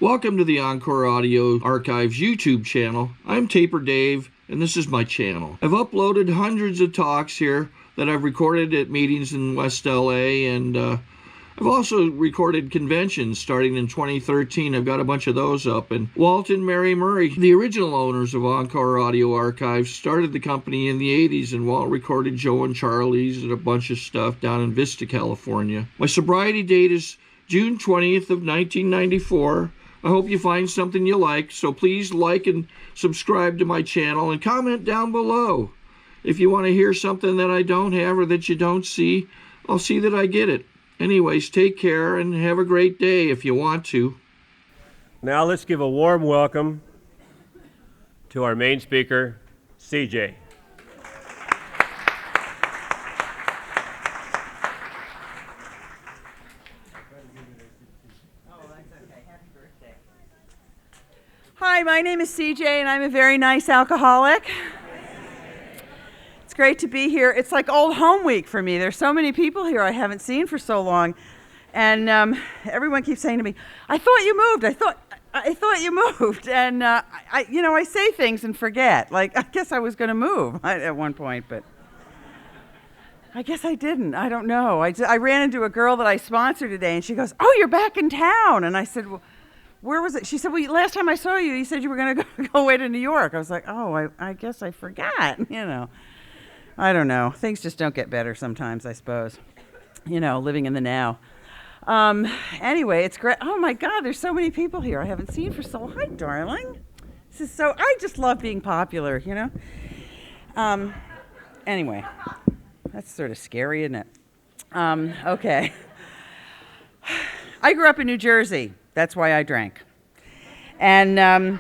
Welcome to the Encore Audio Archives YouTube channel. I'm Taper Dave, and this is my channel. I've uploaded hundreds of talks here that I've recorded at meetings in West LA, and I've also recorded conventions starting in 2013. I've got a bunch of those up. And Walt and Mary Murray, the original owners of Encore Audio Archives, started the company in the 80s, and Walt recorded Joe and Charlie's and a bunch of stuff down in Vista, California. My sobriety date is June 20th of 1994. I hope you find something you like, so please like and subscribe to my channel and comment down below. If you want to hear something that I don't have or that you don't see, I'll see that I get it. Anyways, take care and have a great day if you want to. Now let's give a warm welcome to our main speaker, CJ. Hi, my name is CJ, and I'm a very nice alcoholic. It's great to be here. It's like old home week for me. There's so many people here I haven't seen for so long, and everyone keeps saying to me, "I thought you moved. I thought you moved." And I say things and forget. Like, I guess I was going to move at one point, but I guess I didn't. I don't know. I ran into a girl that I sponsored today, and she goes, "Oh, you're back in town," and I said, "Well, where was it?" She said, "Well, last time I saw you, you said you were going to go away to New York." I was like, "Oh, I guess I forgot." I don't know. Things just don't get better sometimes, I suppose. Living in the now. Anyway, it's great. Oh my God, there's so many people here I haven't seen for so long. Hi, darling. I just love being popular, Anyway, that's sort of scary, isn't it? Okay. I grew up in New Jersey. That's why I drank. And I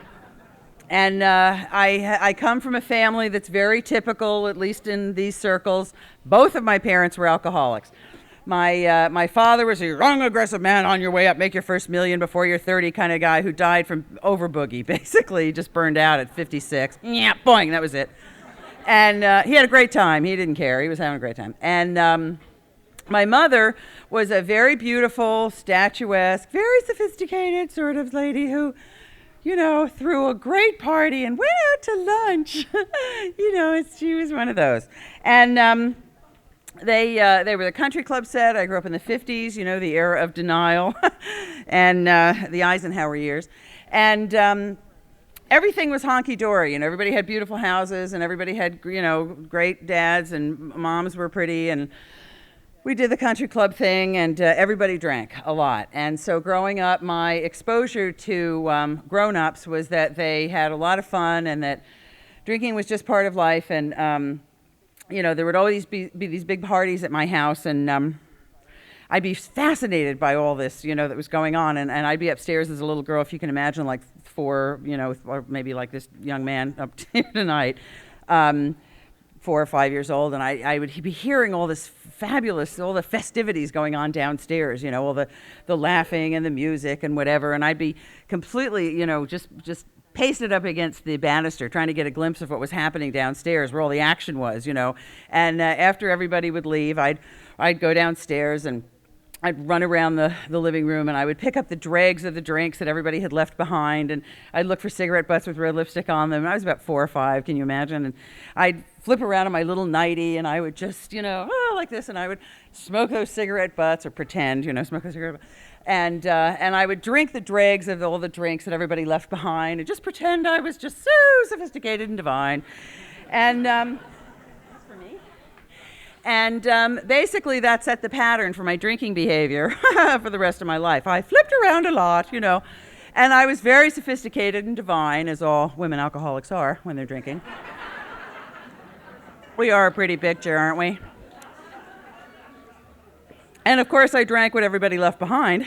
come from a family that's very typical, at least in these circles. Both of my parents were alcoholics. My father was a young, aggressive man on your way up, make your first million before you're 30 kind of guy who died from overboogie, basically. He just burned out at 56. Yeah, boing, that was it. And he had a great time. He didn't care. He was having a great time. And my mother was a very beautiful, statuesque, very sophisticated sort of lady who, threw a great party and went out to lunch. She was one of those. And they were the country club set. I grew up in the 50s, the era of denial and the Eisenhower years. And everything was honky-dory, everybody had beautiful houses and everybody had, great dads and moms were pretty, and we did the country club thing, and everybody drank a lot. And so growing up, my exposure to grown-ups was that they had a lot of fun and that drinking was just part of life. And, there would always be these big parties at my house, and I'd be fascinated by all this, that was going on. And I'd be upstairs as a little girl, if you can imagine, like 4, or maybe like this young man up here tonight, 4 or 5 years old, and I would be hearing all this fabulous, all the festivities going on downstairs, all the laughing and the music and whatever, and I'd be completely, just pasted up against the banister trying to get a glimpse of what was happening downstairs where all the action was, and after everybody would leave, I'd go downstairs and I'd run around the living room, and I would pick up the dregs of the drinks that everybody had left behind, and I'd look for cigarette butts with red lipstick on them. I was about 4 or 5, can you imagine? And I'd flip around in my little nightie, and I would just, like this, and I would smoke those cigarette butts, or pretend, smoke those cigarette butts. And I would drink the dregs of all the drinks that everybody left behind, and just pretend I was just so sophisticated and divine. And for me. And basically that set the pattern for my drinking behavior for the rest of my life. I flipped around a lot, and I was very sophisticated and divine, as all women alcoholics are when they're drinking. We are a pretty picture, aren't we? And of course, I drank what everybody left behind.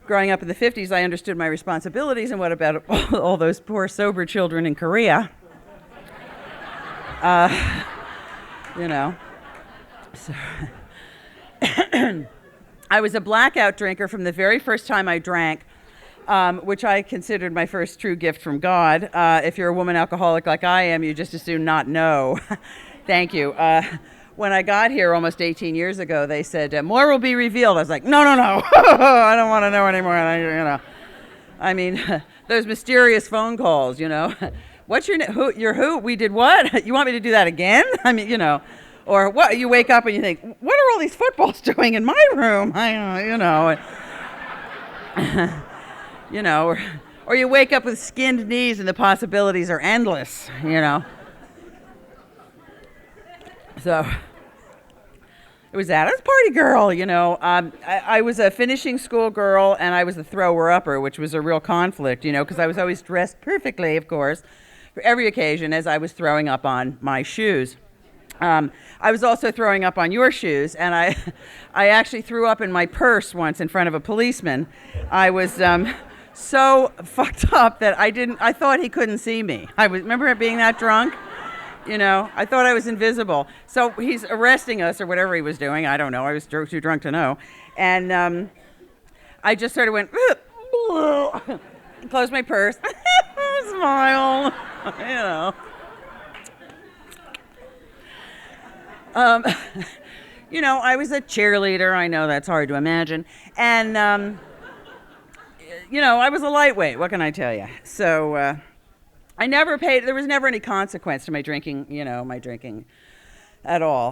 Growing up in the 50s, I understood my responsibilities, and what about all those poor sober children in Korea? So I was a blackout drinker from the very first time I drank, which I considered my first true gift from God. If you're a woman alcoholic like I am, you just as soon not know. Thank you. When I got here almost 18 years ago, they said, more will be revealed. I was like, no. I don't want to know anymore. I mean, those mysterious phone calls, What's your who? We did what? You want me to do that again? I mean, or what? You wake up and you think, what are all these footballs doing in my room? Or you wake up with skinned knees and the possibilities are endless, So it was that. I was a party girl, I was a finishing school girl and I was the thrower-upper, which was a real conflict, because I was always dressed perfectly, of course, for every occasion as I was throwing up on my shoes. I was also throwing up on your shoes, and I actually threw up in my purse once in front of a policeman. I was so fucked up that I thought he couldn't see me. Remember being that drunk? I thought I was invisible. So he's arresting us or whatever he was doing. I don't know. I was too drunk to know. And I just sort of went, closed my purse, smile, I was a cheerleader. I know that's hard to imagine. And, I was a lightweight. What can I tell you? So I never paid. There was never any consequence to my drinking, at all.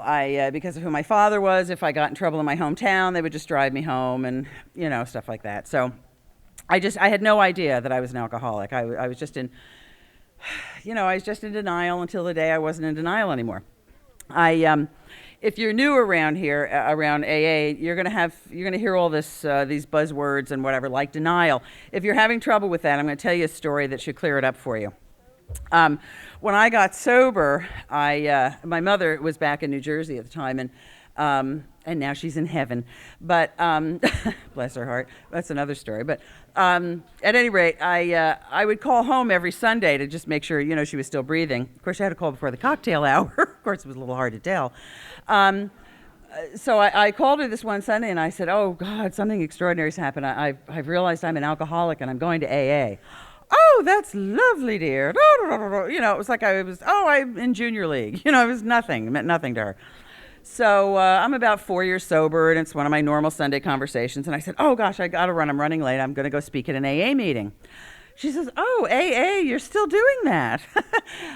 Because of who my father was, if I got in trouble in my hometown, they would just drive me home and, stuff like that. So I had no idea that I was an alcoholic. I was just in, I was just in denial until the day I wasn't in denial anymore. If you're new around here, around AA, you're gonna hear all this, these buzzwords and whatever, like denial. If you're having trouble with that, I'm gonna tell you a story that should clear it up for you. When I got sober, my mother was back in New Jersey at the time, and now she's in heaven. But bless her heart, that's another story. But at any rate, I would call home every Sunday to just make sure she was still breathing. Of course, I had to call before the cocktail hour. Of course, it was a little hard to tell. So I called her this one Sunday and I said, "Oh God, something extraordinary's happened. I've realized I'm an alcoholic and I'm going to AA." "Oh, that's lovely, dear." It was like I'm in junior league. It was nothing. It meant nothing to her. So I'm about 4 years sober, and it's one of my normal Sunday conversations. And I said, "Oh gosh, I gotta run. I'm running late. I'm gonna go speak at an AA meeting." She says, "Oh, AA, you're still doing that?"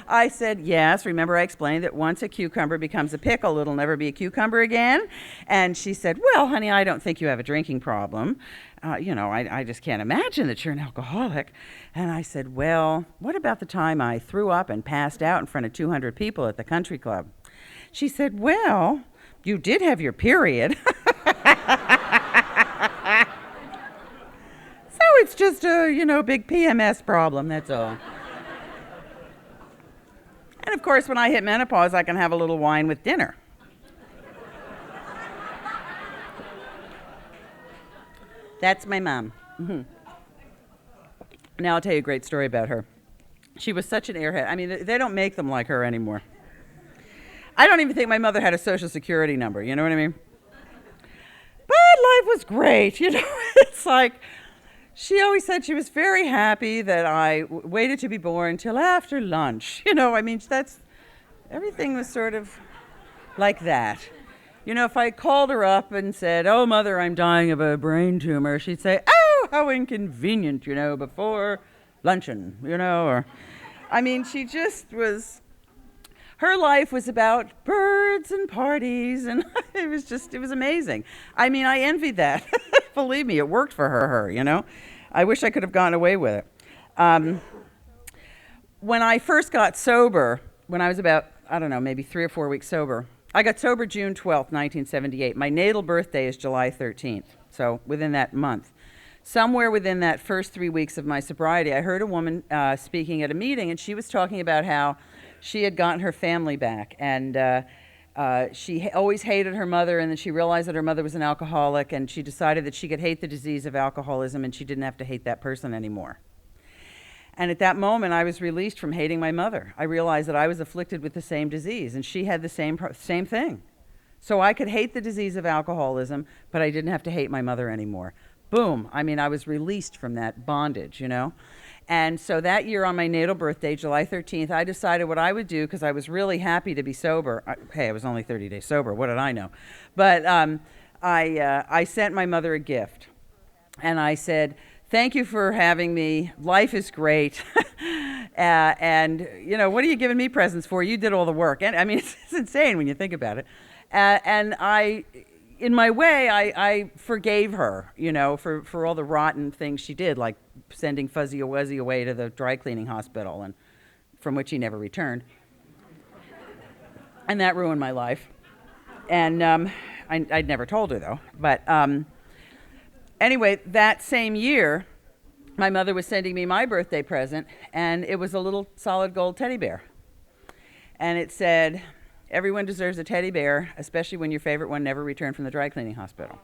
I said, "Yes. Remember I explained that once a cucumber becomes a pickle, it'll never be a cucumber again?" And she said, "Well, honey, I don't think you have a drinking problem. I just can't imagine that you're an alcoholic." And I said, "Well, what about the time I threw up and passed out in front of 200 people at the country club?" She said, "Well, you did have your period." "So it's just a, big PMS problem, that's all." And of course, when I hit menopause, I can have a little wine with dinner. That's my mom. Mm-hmm. Now I'll tell you a great story about her. She was such an airhead. I mean, they don't make them like her anymore. I don't even think my mother had a social security number, you know what I mean? But life was great, It's like, she always said she was very happy that I waited to be born till after lunch. Everything was sort of like that. If I called her up and said, "Oh, Mother, I'm dying of a brain tumor," she'd say, "Oh, how inconvenient, before luncheon, she just was, her life was about birds and parties, and it was amazing. I envied that. Believe me, it worked for her, I wish I could have gotten away with it. When I first got sober, when I was about, maybe 3 or 4 weeks sober, I got sober June 12th, 1978. My natal birthday is July 13th, so within that month. Somewhere within that first 3 weeks of my sobriety, I heard a woman speaking at a meeting, and she was talking about how she had gotten her family back, and she always hated her mother, and then she realized that her mother was an alcoholic, and she decided that she could hate the disease of alcoholism, and she didn't have to hate that person anymore. And at that moment, I was released from hating my mother. I realized that I was afflicted with the same disease, and she had the same thing. So I could hate the disease of alcoholism, but I didn't have to hate my mother anymore. Boom. I was released from that bondage, And so that year on my natal birthday, July 13th, I decided what I would do, because I was really happy to be sober. I was only 30 days sober. What did I know? But I sent my mother a gift. And I said, Thank you for having me. Life is great. And, you know, what are you giving me presents for? You did all the work. And I mean, it's insane when you think about it. And I, in my way, I forgave her, you know, for all the rotten things she did, like sending Fuzzy Wuzzy away to the dry cleaning hospital, and from which he never returned. And that ruined my life. And I'd never told her, though. But anyway, that same year, my mother was sending me my birthday present, and it was a little solid gold teddy bear. And it said, "Everyone deserves a teddy bear, especially when your favorite one never returned from the dry cleaning hospital."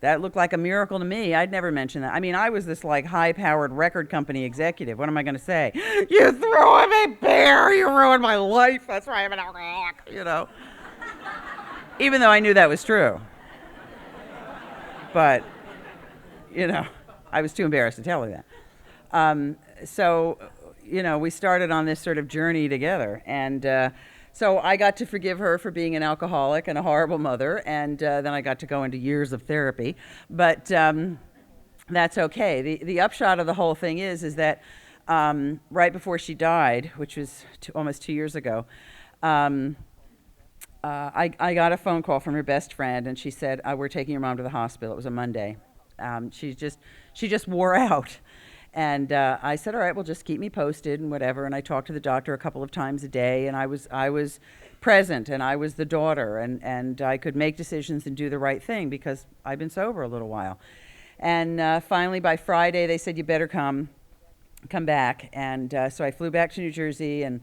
That looked like a miracle to me. I'd never mentioned that. I mean, I was this like high-powered record company executive. What am I going to say? "You threw him a bear, you ruined my life. That's why I'm an alcoholic," you know. Even though I knew that was true. But, you know, I was too embarrassed to tell her that. So, you know, we started on this sort of journey together. And so I got to forgive her for being an alcoholic and a horrible mother. And then I got to go into years of therapy. But that's okay. The upshot of the whole thing is that right before she died, which was almost 2 years ago, I got a phone call from her best friend, and she said, "We're taking your mom to the hospital." It was a Monday. She just wore out. And I said, "All right, well, just keep me posted and whatever." And I talked to the doctor a couple of times a day, and I was present, and I was the daughter, and I could make decisions and do the right thing because I've been sober a little while. And finally, by Friday, they said, "You better come back." And so I flew back to New Jersey, and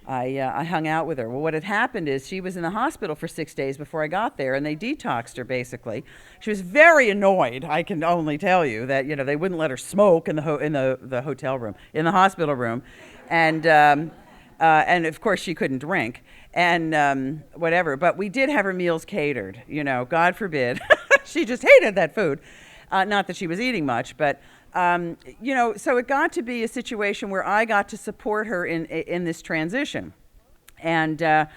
I hung out with her. Well, what had happened is she was in the hospital for 6 days before I got there, and they detoxed her, basically. She was very annoyed, I can only tell you, that, you know, they wouldn't let her smoke in the hotel room, in the hospital room. And of course, she couldn't drink, and whatever. But we did have her meals catered, you know, God forbid. She just hated that food. Not that she was eating much, but you know, so it got to be a situation where I got to support her in this transition, and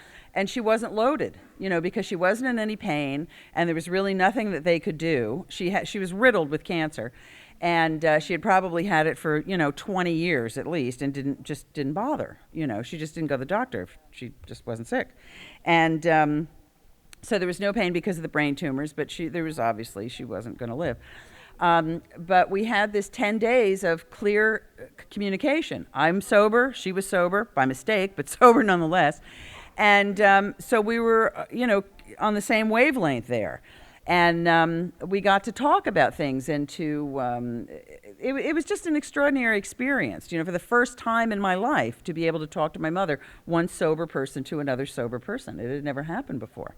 she wasn't loaded, you know, because she wasn't in any pain, and there was really nothing that they could do. She was riddled with cancer, and she had probably had it for, you know, 20 years at least, and didn't bother, you know. She just didn't go to the doctor. She just wasn't sick, and so there was no pain because of the brain tumors, but there was obviously she wasn't going to live. But we had this 10 days of clear communication. I'm sober, she was sober, by mistake, but sober nonetheless. And so we were, you know, on the same wavelength there. And we got to talk about things, and it was just an extraordinary experience, you know, for the first time in my life, to be able to talk to my mother, one sober person to another sober person. It had never happened before.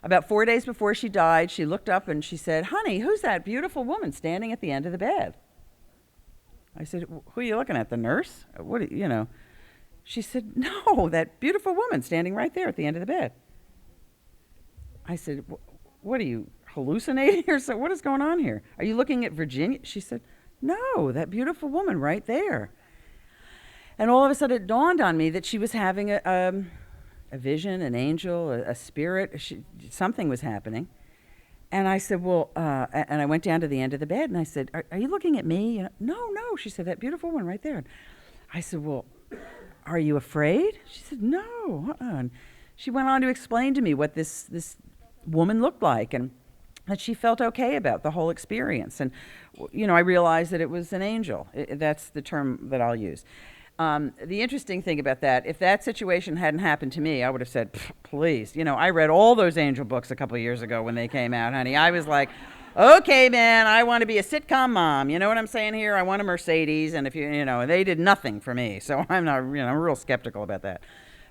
About 4 days before she died, she looked up and she said, "Honey, who's that beautiful woman standing at the end of the bed?" I said, "Who are you looking at, the nurse? What, you know?" She said, "No, that beautiful woman standing right there at the end of the bed." I said, "What are you, hallucinating or so? What is going on here? Are you looking at Virginia?" She said, "No, that beautiful woman right there." And all of a sudden it dawned on me that she was having a vision, an angel, a spirit, something was happening. And I said, well, and I went down to the end of the bed, and I said, are you looking at me? No, she said, "That beautiful one right there." I said, "Well, are you afraid?" She said, "No." And she went on to explain to me what this woman looked like, and that she felt okay about the whole experience. And, you know, I realized that it was an angel. That's the term that I'll use. The interesting thing about that, if that situation hadn't happened to me, I would have said, "Please." You know, I read all those angel books a couple of years ago when they came out, honey. I was like, okay, man, I want to be a sitcom mom. You know what I'm saying here? I want a Mercedes, and if you know, they did nothing for me. So I'm not, you know, I'm real skeptical about that.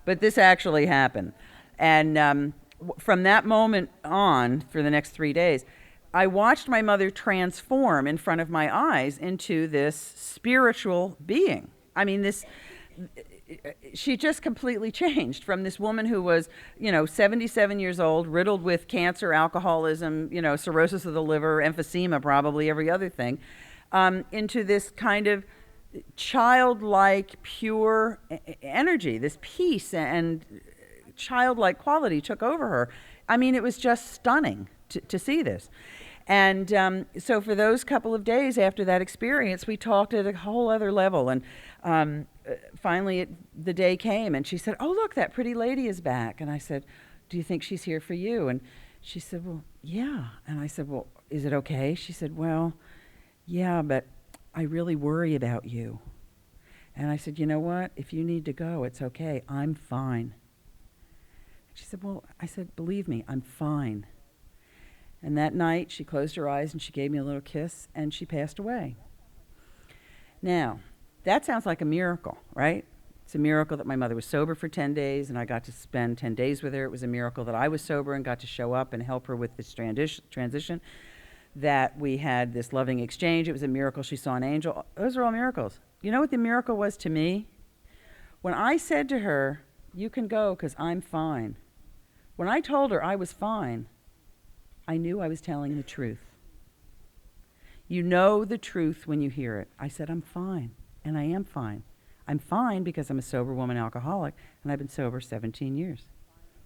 But this actually happened. And from that moment on, for the next 3 days, I watched my mother transform in front of my eyes into this spiritual being. I mean, she just completely changed from this woman who was, you know, 77 years old, riddled with cancer, alcoholism, you know, cirrhosis of the liver, emphysema, probably every other thing, into this kind of childlike, pure energy. This peace and childlike quality took over her. I mean, it was just stunning to see this. And so for those couple of days after that experience, we talked at a whole other level. And finally, the day came, and she said, "Oh, look, that pretty lady is back." And I said, "Do you think she's here for you?" And she said, "Well, yeah." And I said, "Well, is it okay?" She said, "Well, yeah, but I really worry about you." And I said, "You know what? If you need to go, it's okay. I'm fine." She said, "Well," I said, "believe me, I'm fine." And that night, she closed her eyes and she gave me a little kiss, and she passed away. Now, that sounds like a miracle, right? It's a miracle that my mother was sober for 10 days, and I got to spend 10 days with her. It was a miracle that I was sober and got to show up and help her with this transition, that we had this loving exchange. It was a miracle she saw an angel. Those are all miracles. You know what the miracle was to me? When I said to her, "You can go because I'm fine," when I told her I was fine, I knew I was telling the truth. You know the truth when you hear it. I said, "I'm fine," and I am fine. I'm fine because I'm a sober woman alcoholic, and I've been sober 17 years.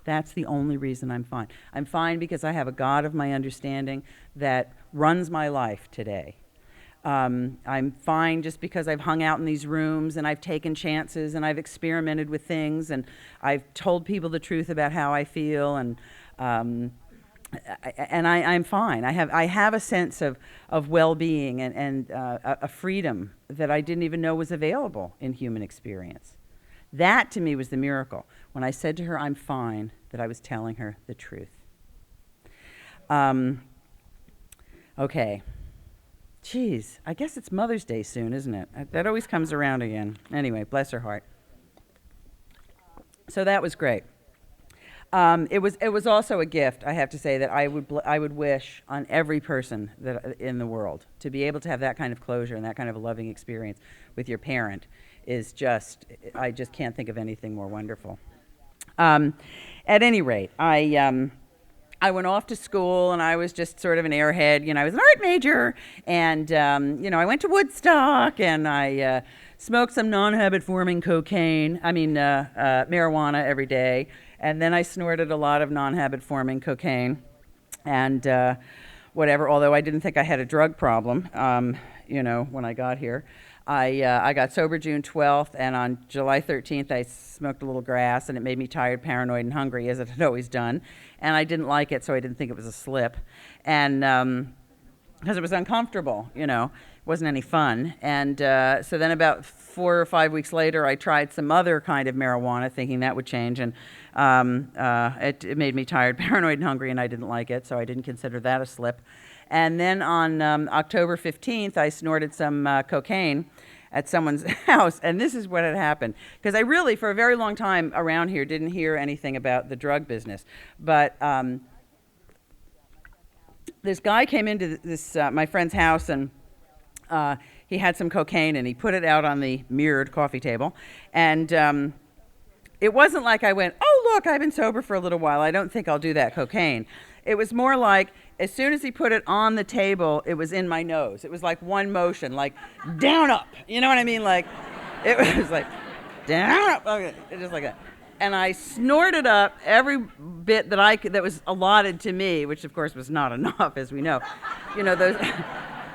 That's the only reason I'm fine. I'm fine because I have a God of my understanding that runs my life today. I'm fine just because I've hung out in these rooms, and I've taken chances, and I've experimented with things, and I've told people the truth about how I feel, and I'm fine. I have a sense of well-being and a freedom that I didn't even know was available in human experience. That, to me, was the miracle. When I said to her, "I'm fine," that I was telling her the truth. Okay. Geez, I guess it's Mother's Day soon, isn't it? That always comes around again. Anyway, bless her heart. So that was great. It was also a gift, I have to say, that I would wish on every person that in the world to be able to have that kind of closure and that kind of a loving experience with your parent is just, I just can't think of anything more wonderful. At any rate, I went off to school, and I was just sort of an airhead. You know, I was an art major, and I went to Woodstock, and I smoked some non-habit-forming marijuana every day. And then I snorted a lot of non-habit-forming cocaine and whatever, although I didn't think I had a drug problem, when I got here. I got sober June 12th, and on July 13th, I smoked a little grass, and it made me tired, paranoid, and hungry, as it had always done. And I didn't like it, so I didn't think it was a slip. And because it was uncomfortable, it wasn't any fun. And so then about 4 or 5 weeks later, I tried some other kind of marijuana, thinking that would change. And it made me tired, paranoid, and hungry, and I didn't like it, so I didn't consider that a slip. And then on October 15th, I snorted some cocaine at someone's house, and this is what had happened. Because I really, for a very long time around here, didn't hear anything about the drug business. But this guy came into this my friend's house, and he had some cocaine, and he put it out on the mirrored coffee table. And it wasn't like I went, "Oh, look, I've been sober for a little while. I don't think I'll do that cocaine." It was more like, as soon as he put it on the table, it was in my nose. It was like one motion, like down, up. You know what I mean? Like, it was like down, up. Okay, just like that. And I snorted up every bit that was allotted to me, which of course was not enough, as we know.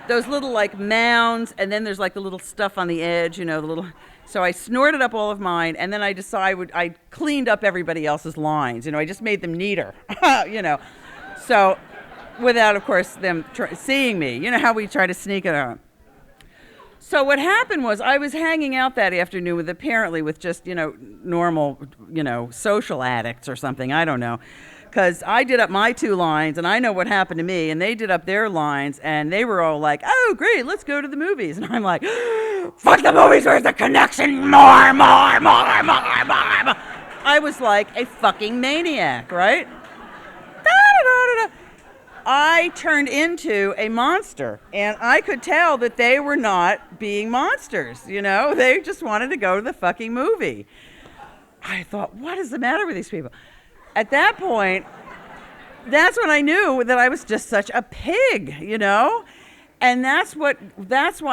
Those little like mounds, and then there's like the little stuff on the edge, the little. So I snorted up all of mine, and then I decided I cleaned up everybody else's lines. I just made them neater, So, without, of course, them seeing me. You know how we try to sneak it out. So what happened was I was hanging out that afternoon with just, normal, social addicts or something. I don't know. Because I did up my 2 lines, and I know what happened to me, and they did up their lines, and they were all like, "Oh, great, let's go to the movies." And I'm like, "Fuck the movies, where's the connection? More. I was like a fucking maniac, right? I turned into a monster, and I could tell that they were not being monsters, They just wanted to go to the fucking movie. I thought, what is the matter with these people? At that point, that's when I knew that I was just such a pig, And that's why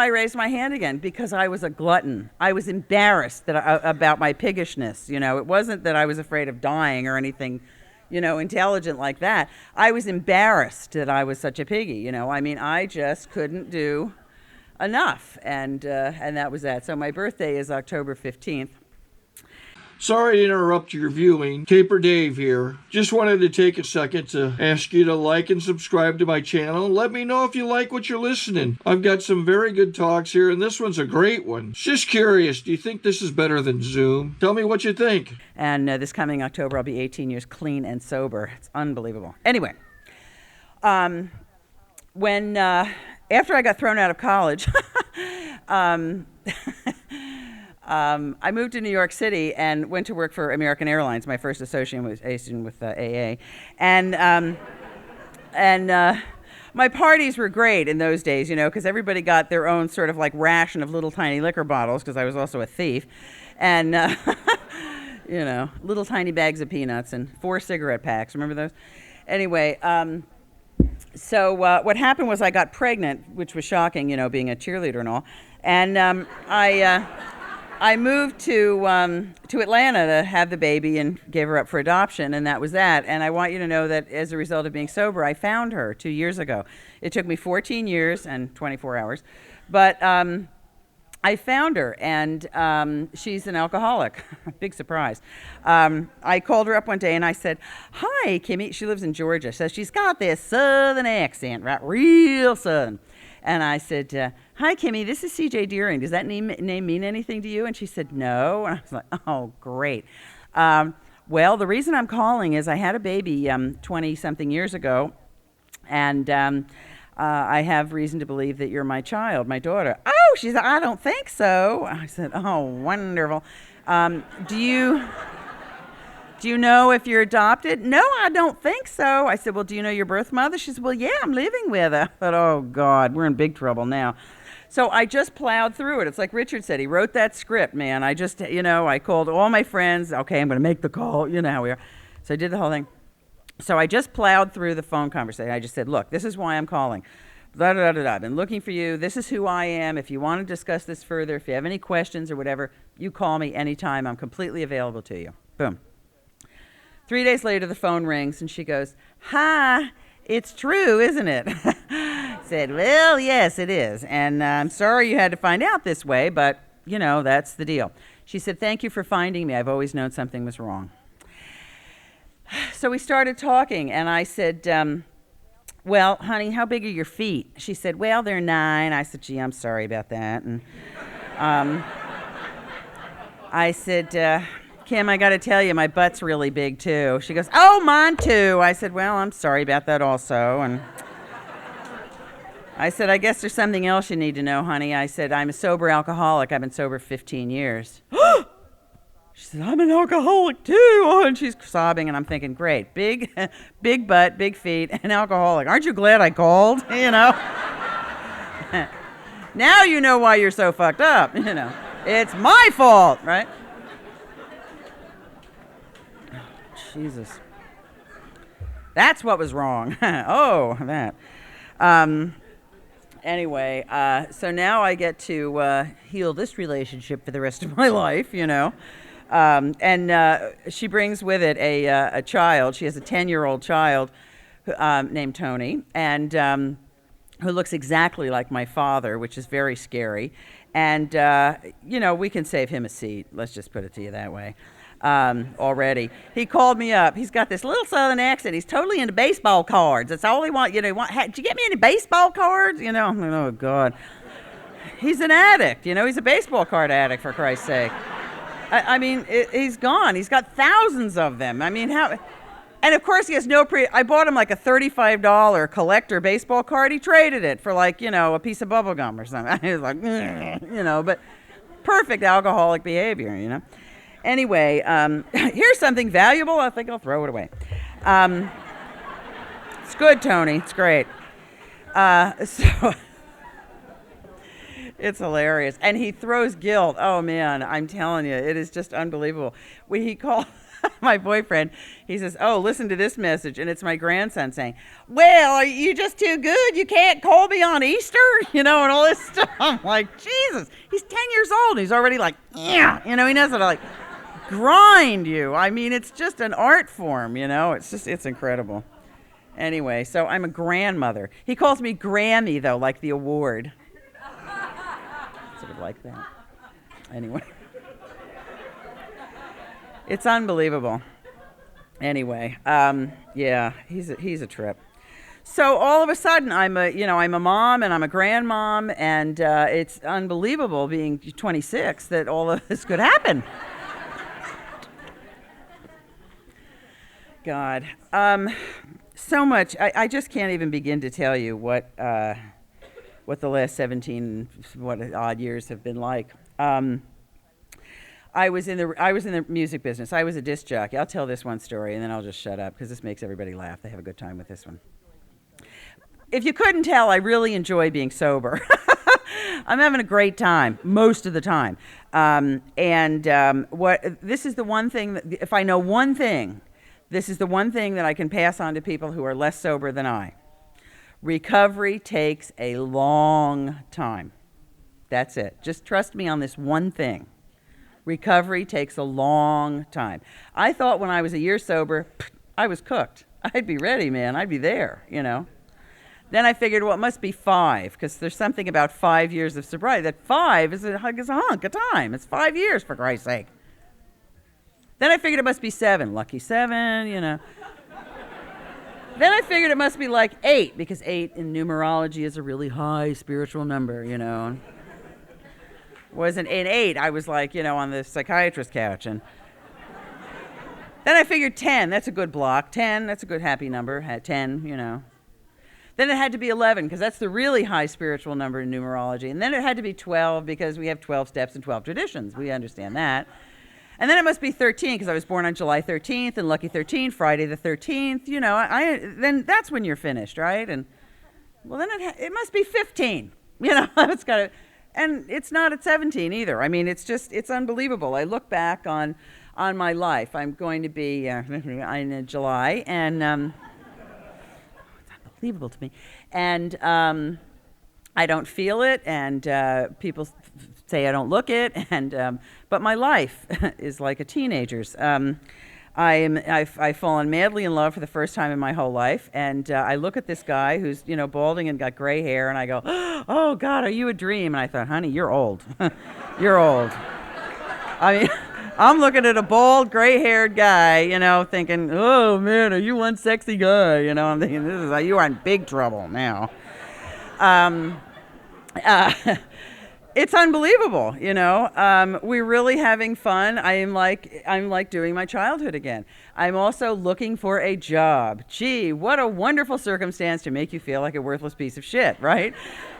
I raised my hand again, because I was a glutton. I was embarrassed about my piggishness, It wasn't that I was afraid of dying or anything intelligent like that. I was embarrassed that I was such a piggy, I mean, I just couldn't do enough, and that was that. So my birthday is October 15th. Sorry to interrupt your viewing. Taper Dave here. Just wanted to take a second to ask you to like and subscribe to my channel. Let me know if you like what you're listening. I've got some very good talks here, and this one's a great one. Just curious, do you think this is better than Zoom? Tell me what you think. And this coming October, I'll be 18 years clean and sober. It's unbelievable. Anyway, when after I got thrown out of college, I moved to New York City and went to work for American Airlines. My first association with AA, and my parties were great in those days, because everybody got their own sort of like ration of little tiny liquor bottles, because I was also a thief, and little tiny bags of peanuts and 4 cigarette packs. Remember those? Anyway. So what happened was I got pregnant, which was shocking, being a cheerleader and all, and I moved to Atlanta to have the baby and gave her up for adoption, and that was that. And I want you to know that as a result of being sober, I found her 2 years ago. It took me 14 years and 24 hours, but I found her, and she's an alcoholic. Big surprise. I called her up one day and I said, "Hi, Kimmy." She lives in Georgia, so she's got this southern accent, right? Real southern. And I said, "Hi, Kimmy, this is C.J. Deering. Does that name mean anything to you?" And she said, "No." And I was like, "Oh, great. Well, the reason I'm calling is I had a baby 20-something years ago, and I have reason to believe that you're my child, my daughter." "Oh," she said, "I don't think so." I said, "Oh, wonderful. Do you know if you're adopted?" "No, I don't think so." I said, "Well, do you know your birth mother?" She said, "Well, yeah, I'm living with her." I thought, oh, God, we're in big trouble now. So I just plowed through it. It's like Richard said, he wrote that script, man. I just, I called all my friends. Okay, I'm going to make the call. You know how we are. So I did the whole thing. So I just plowed through the phone conversation. I just said, "Look, this is why I'm calling. Blah, blah, blah, blah. I've been looking for you. This is who I am. If you want to discuss this further, if you have any questions or whatever, you call me anytime. I'm completely available to you." Boom. 3 days later, the phone rings, and she goes, "Hi, it's true, isn't it?" I said, "Well, yes, it is. And I'm sorry you had to find out this way, but, that's the deal." She said, "Thank you for finding me. I've always known something was wrong." So we started talking, and I said, "Well, honey, how big are your feet?" She said, "Well, they're 9. I said, "Gee, I'm sorry about that." And I said, "Kim, I got to tell you, my butt's really big, too." She goes, "Oh, mine, too." I said, "Well, I'm sorry about that also." And I said, "I guess there's something else you need to know, honey." I said, "I'm a sober alcoholic. I've been sober 15 years. She said, "I'm an alcoholic, too." Oh, and she's sobbing, and I'm thinking, great, big butt, big feet, and alcoholic. Aren't you glad I called, Now you know why you're so fucked up, It's my fault, right? Jesus. That's what was wrong. Oh, that. Anyway, so now I get to heal this relationship for the rest of my life, And she brings with it a child. She has a 10-year-old child named Tony, and who looks exactly like my father, which is very scary. And, we can save him a seat. Let's just put it to you that way. Already. He called me up. He's got this little southern accent. He's totally into baseball cards. That's all he wants. Did you get me any baseball cards? Oh, God. He's an addict. He's a baseball card addict, for Christ's sake. I mean, he's gone. He's got thousands of them. I mean, how? And, of course, he has no I bought him like a $35 collector baseball card. He traded it for a piece of bubble gum or something. He was like, but perfect alcoholic behavior, Anyway, here's something valuable. I think I'll throw it away. It's good, Tony. It's great. So it's hilarious. And he throws guilt. Oh, man, I'm telling you, it is just unbelievable. When he called my boyfriend, he says, "Oh, listen to this message." And it's my grandson saying, "Well, are you just too good? You can't call me on Easter?" And all this stuff. I'm like, Jesus, he's 10 years old. And he's already like, yeah. He knows how to grind you. I mean, it's just an art form, you know. It's incredible. Anyway, so I'm a grandmother. He calls me Grammy, though, like the award. Sort of like that. Anyway. It's unbelievable. Anyway, yeah, he's a trip. So all of a sudden, I'm a mom and I'm a grandmom, and it's unbelievable being 26 that all of this could happen. God, so much. I just can't even begin to tell you what the last 17 odd years have been like. I was in the music business. I was a disc jockey. I'll tell this one story and then I'll just shut up because this makes everybody laugh. They have a good time with this one. If you couldn't tell, I really enjoy being sober. I'm having a great time most of the time. This is the one thing that, if I know one thing, this is the one thing that I can pass on to people who are less sober than I. Recovery takes a long time. That's it. Just trust me on this one thing. Recovery takes a long time. I thought when I was a year sober, I was cooked. I'd be ready, man. I'd be there, you know. Then I figured, well, it must be 5, because there's something about 5 years of sobriety. That 5 is a hunk of time. It's 5 years, for Christ's sake. Then I figured it must be 7. Lucky 7, you know. Then I figured it must be like 8, because 8 in numerology is a really high spiritual number, you know. Wasn't in 8, I was like, you know, on the psychiatrist's couch. And then I figured 10, that's a good block. 10, that's a good happy number. Had 10, you know. Then it had to be 11, because that's the really high spiritual number in numerology. And then it had to be 12, because we have 12 steps and 12 traditions. We understand that. And then it must be 13, because I was born on July 13th, and lucky 13, Friday the 13th. You know, then that's when you're finished, right? And, well, then it must be 15. You know, it's got to... And it's not at 17 either. I mean, it's unbelievable. I look back on my life. I'm going to be in July, and it's unbelievable to me. And I don't feel it, and people say I don't look it, and but my life is like a teenager's. I've fallen madly in love for the first time in my whole life, and I look at this guy who's, you know, balding and got gray hair, and I go, oh, God, are you a dream? And I thought, honey, you're old. You're old. I mean, I'm looking at a bald, gray-haired guy, you know, thinking, oh, man, are you one sexy guy? You know, I'm thinking, you are in big trouble now. It's unbelievable, you know. We're really having fun. I'm like doing my childhood again. I'm also looking for a job. Gee, what a wonderful circumstance to make you feel like a worthless piece of shit, right?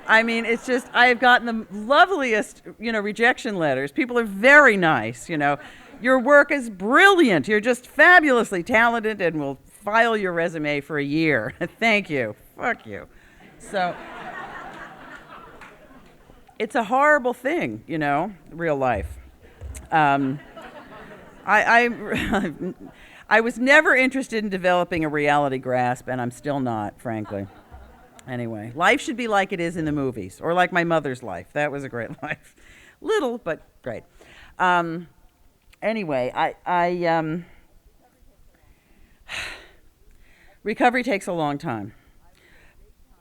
I mean, it's just, I've gotten the loveliest, you know, rejection letters. People are very nice, you know. Your work is brilliant. You're just fabulously talented, and we'll file your resume for a year. Thank you. Fuck you. So... It's a horrible thing, you know, real life. I was never interested in developing a reality grasp, and I'm still not, frankly. Anyway, life should be like it is in the movies, or like my mother's life. That was a great life. Little, but great. Anyway, recovery takes a long time.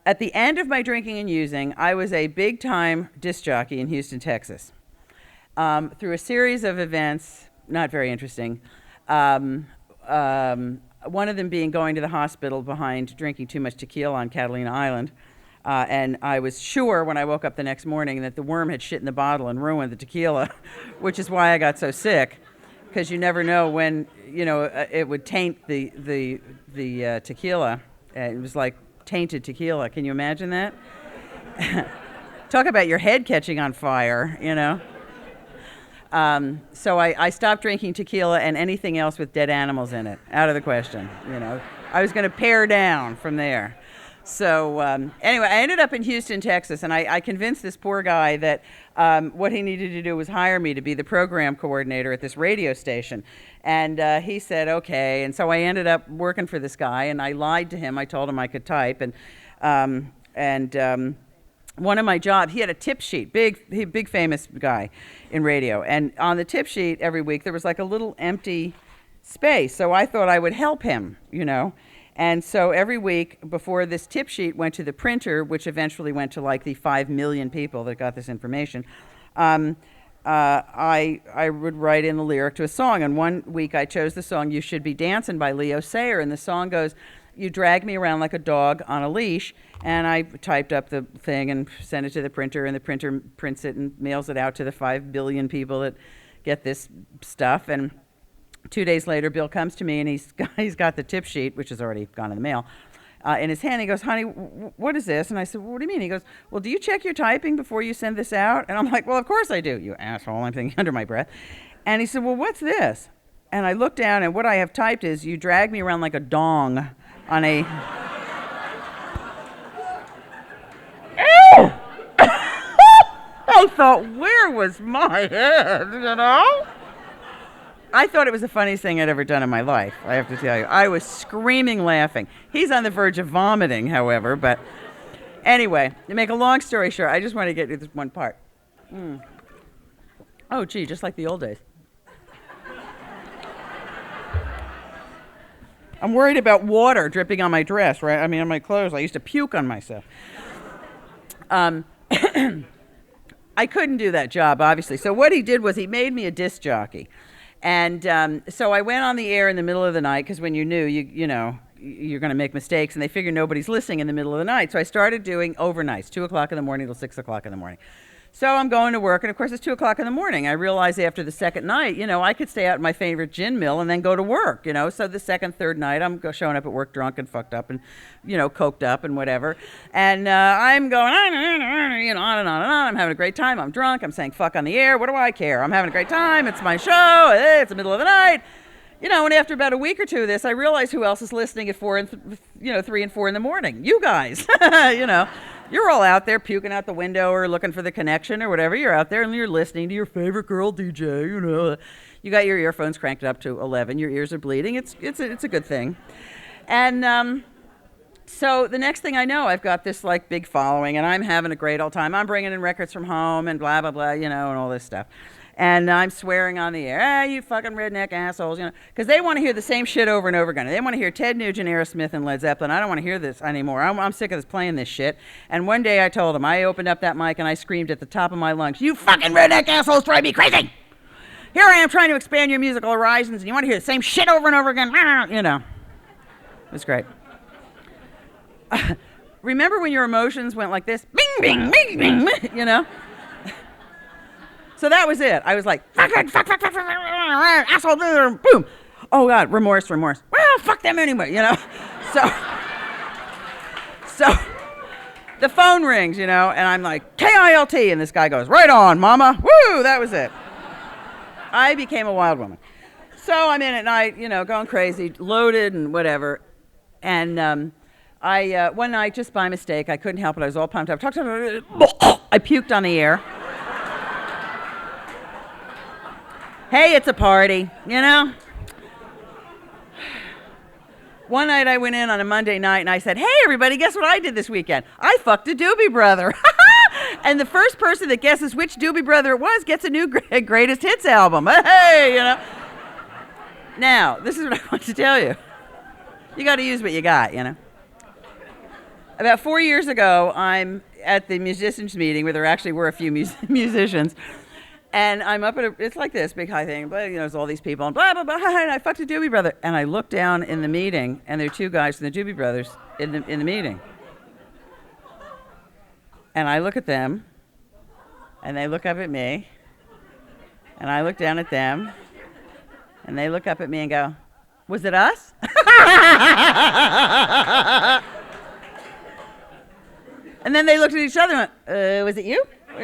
At the end of my drinking and using, I was a big-time disc jockey in Houston, Texas. Through a series of events, not very interesting, one of them being going to the hospital behind drinking too much tequila on Catalina Island. And I was sure when I woke up the next morning that the worm had shit in the bottle and ruined the tequila, which is why I got so sick, because you never know when, you know, it would taint the tequila. It was like tainted tequila. Can you imagine that? Talk about your head catching on fire, you know. So I stopped drinking tequila and anything else with dead animals in it. Out of the question, you know. I was going to pare down from there. So anyway, I ended up in Houston, Texas, and I convinced this poor guy that what he needed to do was hire me to be the program coordinator at this radio station. And he said, okay. And so I ended up working for this guy, and I lied to him. I told him I could type, and one of my jobs, he had a tip sheet, big famous guy in radio. And on the tip sheet every week, there was like a little empty space. So I thought I would help him, you know. And so every week before this tip sheet went to the printer, which eventually went to like the 5 million people that got this information, I would write in the lyric to a song. And one week I chose the song "You Should Be Dancing" by Leo Sayer. And the song goes, "You drag me around like a dog on a leash." And I typed up the thing and sent it to the printer, and the printer prints it and mails it out to the 5 billion people that get this stuff. And 2 days later, Bill comes to me, and he's got the tip sheet, which has already gone in the mail, in his hand. He goes, "Honey, what is this?" And I said, "Well, what do you mean?" He goes, "Well, do you check your typing before you send this out?" And I'm like, "Well, of course I do, you asshole." I'm thinking under my breath. And he said, "Well, what's this?" And I looked down, and what I have typed is, "You drag me around like a dong on a..." I thought, where was my head, you know? I thought it was the funniest thing I'd ever done in my life, I have to tell you. I was screaming laughing. He's on the verge of vomiting, however, but anyway, to make a long story short, I just want to get to this one part. Oh, gee, just like the old days. I'm worried about water dripping on my dress, right? I mean, on my clothes. I used to puke on myself. I couldn't do that job, obviously. So what he did was he made me a disc jockey. And so I went on the air in the middle of the night, because when you're new, you know, you're going to make mistakes, and they figure nobody's listening in the middle of the night. So I started doing overnights, 2 o'clock in the morning till 6 o'clock in the morning. So I'm going to work, and of course it's 2 o'clock in the morning. I realized after the second night, you know, I could stay out in my favorite gin mill and then go to work, you know. So the second, third night, I'm showing up at work drunk and fucked up and, you know, coked up and whatever. And I'm going on, you know, on and on and on. I'm having a great time. I'm drunk. I'm saying fuck on the air. What do I care? I'm having a great time. It's my show. It's the middle of the night. You know, and after about a week or two of this, I realized who else is listening at 3 and 4 in the morning. You guys, you know. You're all out there puking out the window or looking for the connection or whatever. You're out there and you're listening to your favorite girl DJ, you know. You got your earphones cranked up to 11. Your ears are bleeding. It's a good thing. And so the next thing I know, I've got this like big following, and I'm having a great old time. I'm bringing in records from home and blah, blah, blah, you know, and all this stuff. And I'm swearing on the air, you fucking redneck assholes, you know, because they want to hear the same shit over and over again. They want to hear Ted Nugent, Aerosmith, and Led Zeppelin. I don't want to hear this anymore. I'm sick of this playing this shit. And one day I told them, I opened up that mic and I screamed at the top of my lungs, "You fucking redneck assholes drive me crazy! Here I am trying to expand your musical horizons, and you want to hear the same shit over and over again." You know, it was great. Remember when your emotions went like this? Bing, bing, bing, bing, bing, you know? So that was it. I was like, fuck, asshole, boom. Oh God, remorse. Well, fuck them anyway, you know? So the phone rings, you know, and I'm like, KILT, and this guy goes, "Right on, mama." Woo, that was it. I became a wild woman. So I'm in at night, you know, going crazy, loaded and whatever. And I one night, just by mistake, I couldn't help it. I was all pumped up. I puked on the air. Hey, it's a party, you know? One night I went in on a Monday night and I said, "Hey, everybody, guess what I did this weekend? I fucked a Doobie Brother." And the first person that guesses which Doobie Brother it was gets a new greatest hits album. Hey, you know? Now, this is what I want to tell you. You got to use what you got, you know? About 4 years ago, I'm at the musicians meeting where there actually were a few musicians. And I'm up at it's like this big high thing, but you know, there's all these people and blah, blah, blah, and I fucked a Doobie Brother. And I look down in the meeting, and there are 2 guys from the Doobie Brothers in the meeting. And I look at them, and they look up at me, and I look down at them, and they look up at me and go, "Was it us?" And then they looked at each other and went, "Was it you? Or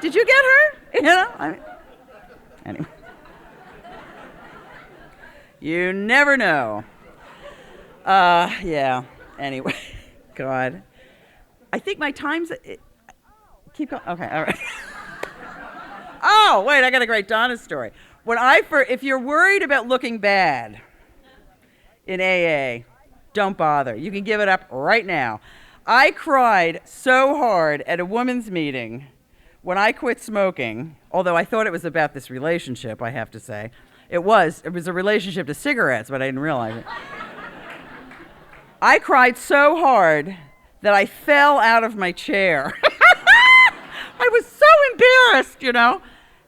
did you get her?" You know? I mean, anyway. You never know. Yeah. Anyway. God. I think my time's... Keep going. Okay, all right. Oh, wait, I got a great Donna story. If you're worried about looking bad in AA, don't bother. You can give it up right now. I cried so hard at a women's meeting when I quit smoking, although I thought it was about this relationship, I have to say. It was a relationship to cigarettes, but I didn't realize it. I cried so hard that I fell out of my chair. I was so embarrassed, you know.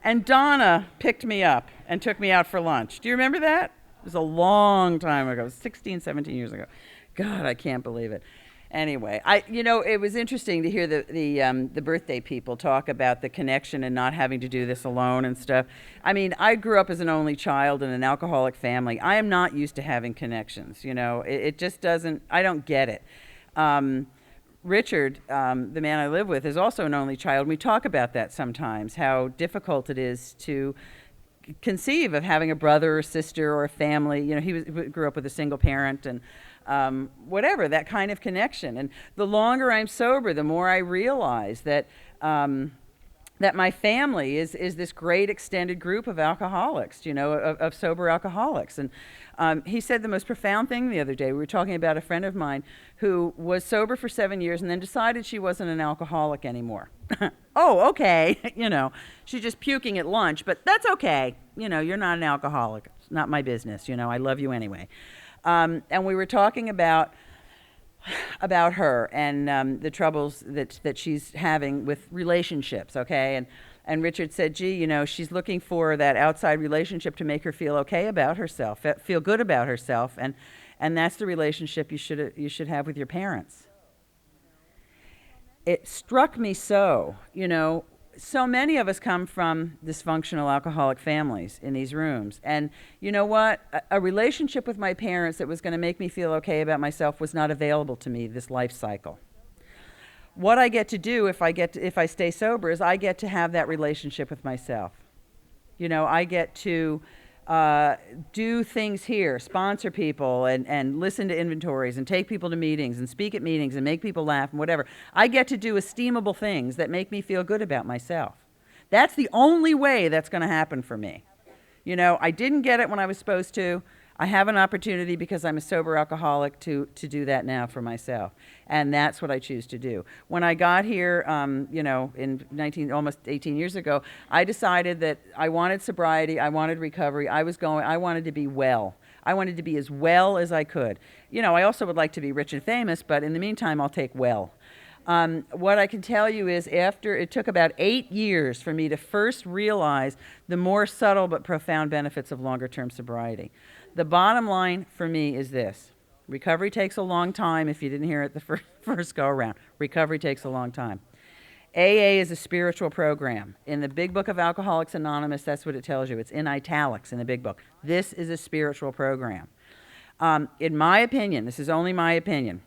And Donna picked me up and took me out for lunch. Do you remember that? It was a long time ago, 16, 17 years ago. God, I can't believe it. Anyway, it was interesting to hear the birthday people talk about the connection and not having to do this alone and stuff. I mean, I grew up as an only child in an alcoholic family. I am not used to having connections, you know. It just doesn't, I don't get it. Richard, the man I live with, is also an only child. We talk about that sometimes, how difficult it is to conceive of having a brother or sister or a family. You know, he grew up with a single parent and whatever, that kind of connection. And the longer I'm sober, the more I realize that that my family is this great extended group of alcoholics, you know, of sober alcoholics. And he said the most profound thing the other day. We were talking about a friend of mine who was sober for 7 years and then decided she wasn't an alcoholic anymore. Oh, okay. You know, she's just puking at lunch, but that's okay. You know, you're not an alcoholic. It's not my business. You know, I love you anyway. And we were talking about her and the troubles that she's having with relationships, okay? And Richard said, gee, you know, she's looking for that outside relationship to make her feel okay about herself, feel good about herself, and that's the relationship you should have with your parents. It struck me so, you know, so many of us come from dysfunctional alcoholic families in these rooms. And you know what? A relationship with my parents that was going to make me feel okay about myself was not available to me this life cycle. What I get to do if I stay sober is I get to have that relationship with myself. You know, I get to do things here, sponsor people and listen to inventories and take people to meetings and speak at meetings and make people laugh and whatever. I get to do esteemable things that make me feel good about myself. That's the only way that's going to happen for me. You know, I didn't get it when I was supposed to. I have an opportunity because I'm a sober alcoholic to do that now for myself. And that's what I choose to do. When I got here, you know, in almost 18 years ago, I decided that I wanted sobriety, I wanted recovery, I wanted to be well. I wanted to be as well as I could. You know, I also would like to be rich and famous, but in the meantime, I'll take well. What I can tell you is it took about 8 years for me to first realize the more subtle but profound benefits of longer-term sobriety. The bottom line for me is this. Recovery takes a long time. If you didn't hear it the first go-around, recovery takes a long time. AA is a spiritual program. In the Big Book of Alcoholics Anonymous, that's what it tells you. It's in italics in the Big Book. This is a spiritual program. In my opinion, this is only my opinion,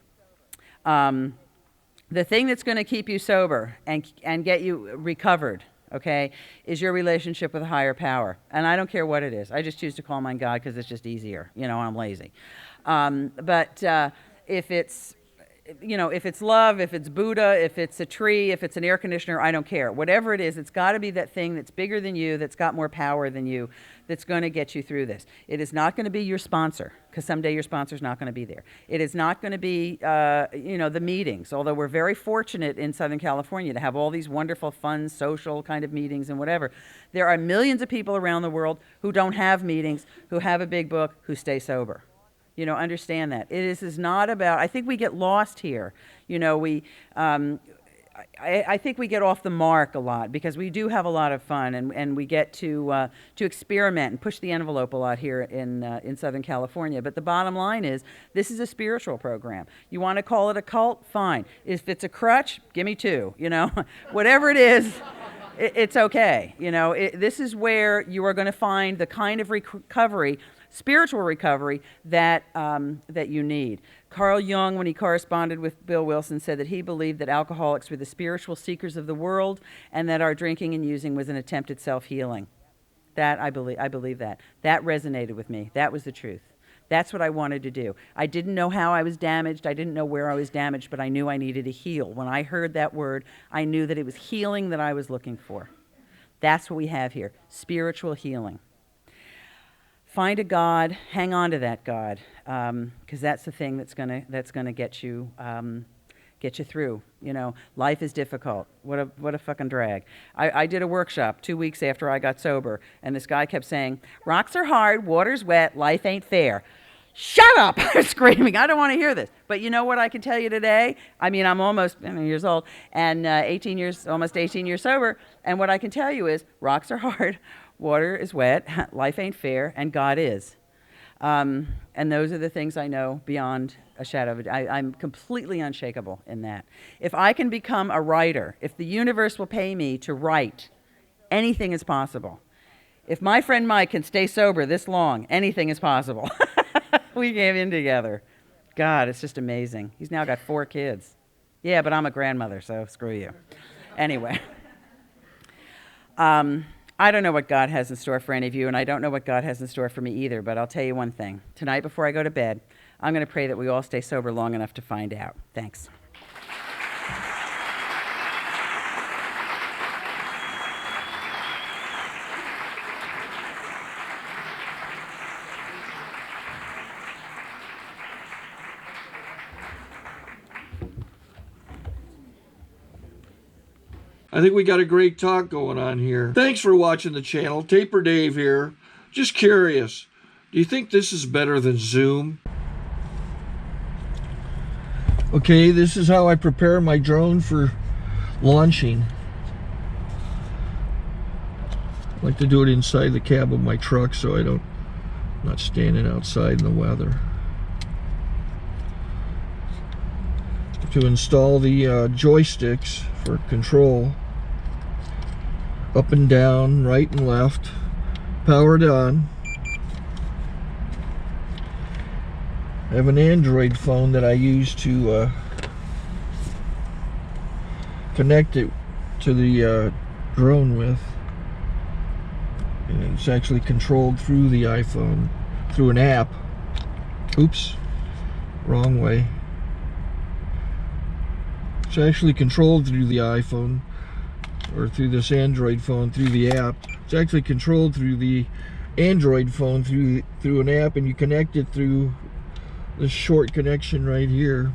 the thing that's going to keep you sober and get you recovered, okay, is your relationship with a higher power. And I don't care what it is. I just choose to call mine God because it's just easier. You know, I'm lazy. But if it's, you know, if it's love, if it's Buddha, if it's a tree, if it's an air conditioner, I don't care. Whatever it is, it's got to be that thing that's bigger than you, that's got more power than you, that's going to get you through this. It is not going to be your sponsor, because someday your sponsor's not going to be there. It is not going to be, you know, the meetings, although we're very fortunate in Southern California to have all these wonderful, fun, social kind of meetings and whatever. There are millions of people around the world who don't have meetings, who have a big book, who stay sober. You know, understand that. It is not about, I think we get lost here. You know, I think we get off the mark a lot because we do have a lot of fun and we get to experiment and push the envelope a lot here in Southern California. But the bottom line is, this is a spiritual program. You want to call it a cult? Fine. If it's a crutch, give me two, you know. Whatever it is, it's okay. You know, this is where you are going to find the kind of recovery, spiritual recovery that you need. Carl Jung, when he corresponded with Bill Wilson, said that he believed that alcoholics were the spiritual seekers of the world and that our drinking and using was an attempt at self-healing. That I believe that. That resonated with me. That was the truth. That's what I wanted to do. I didn't know how I was damaged. I didn't know where I was damaged, but I knew I needed to heal. When I heard that word, I knew that it was healing that I was looking for. That's what we have here, spiritual healing. Find a God, hang on to that God, because that's the thing that's gonna get you get you through. You know, life is difficult. What a fucking drag. I did a workshop 2 weeks after I got sober, and this guy kept saying, rocks are hard, water's wet, life ain't fair. Shut up! I was screaming. I don't want to hear this. But you know what I can tell you today? I mean, I'm almost years old and almost 18 years sober. And what I can tell you is rocks are hard, water is wet, life ain't fair, and God is. And those are the things I know beyond a shadow of a doubt. I'm completely unshakable in that. If I can become a writer, if the universe will pay me to write, anything is possible. If my friend Mike can stay sober this long, anything is possible. We came in together. God, it's just amazing. He's now got 4 kids. Yeah, but I'm a grandmother, so screw you. Anyway. I don't know what God has in store for any of you, and I don't know what God has in store for me either, but I'll tell you one thing. Tonight, before I go to bed, I'm going to pray that we all stay sober long enough to find out. Thanks. I think we got a great talk going on here. Thanks for watching the channel. Taper Dave here. Just curious, do you think this is better than Zoom? Okay, this is how I prepare my drone for launching. I like to do it inside the cab of my truck so I'm not standing outside in the weather. To install the joysticks for control, up and down, right and left, powered on. I have an Android phone that I use to connect it to the drone with, and it's actually controlled through the iPhone, through an app. Oops, wrong way. It's actually controlled through the iPhone, or through this Android phone, through the app. It's actually controlled through the Android phone, through an app, and you connect it through this short connection right here.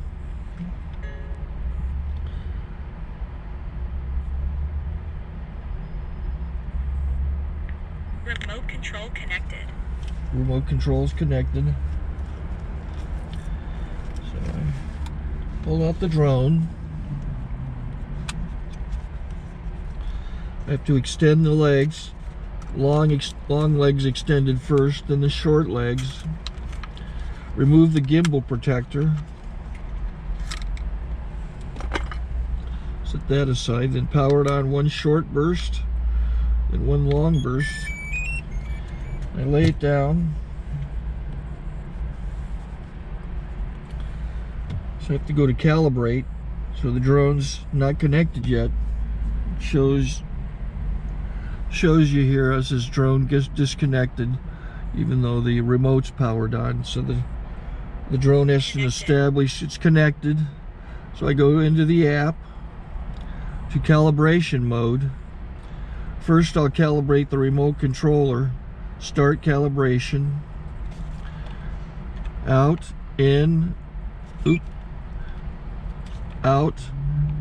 Remote control connected. Remote control's connected. So I pull out the drone. I have to extend the legs, long legs extended first, then the short legs. Remove the gimbal protector. Set that aside, then power it on one short burst, then one long burst. I lay it down. So I have to go to calibrate. So the drone's not connected yet. Shows you here as this drone gets disconnected, even though the remote's powered on. So the drone has to establish it's connected. So I go into the app to calibration mode. First I'll calibrate the remote controller. Start calibration. Out, in, out,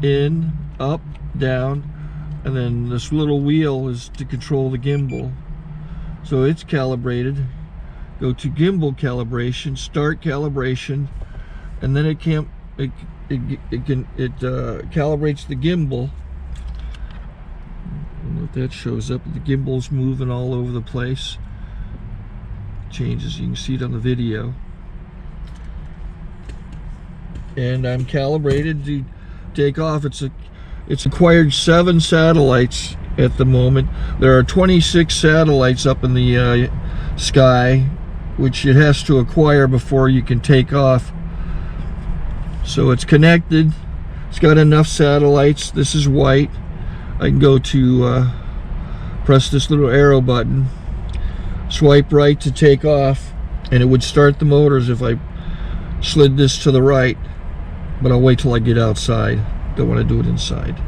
in, up, down. And then this little wheel is to control the gimbal. So it's calibrated. Go to gimbal calibration, start calibration, and then it calibrates the gimbal. I don't know if that shows up. The gimbal's moving all over the place. Changes, you can see it on the video. And I'm calibrated to take off. It's acquired 7 satellites at the moment. There are 26 satellites up in the sky, which it has to acquire before you can take off. So it's connected. It's got enough satellites. This is white. I can go to press this little arrow button, swipe right to take off, and it would start the motors if I slid this to the right. But I'll wait till I get outside. Don't want to do it inside.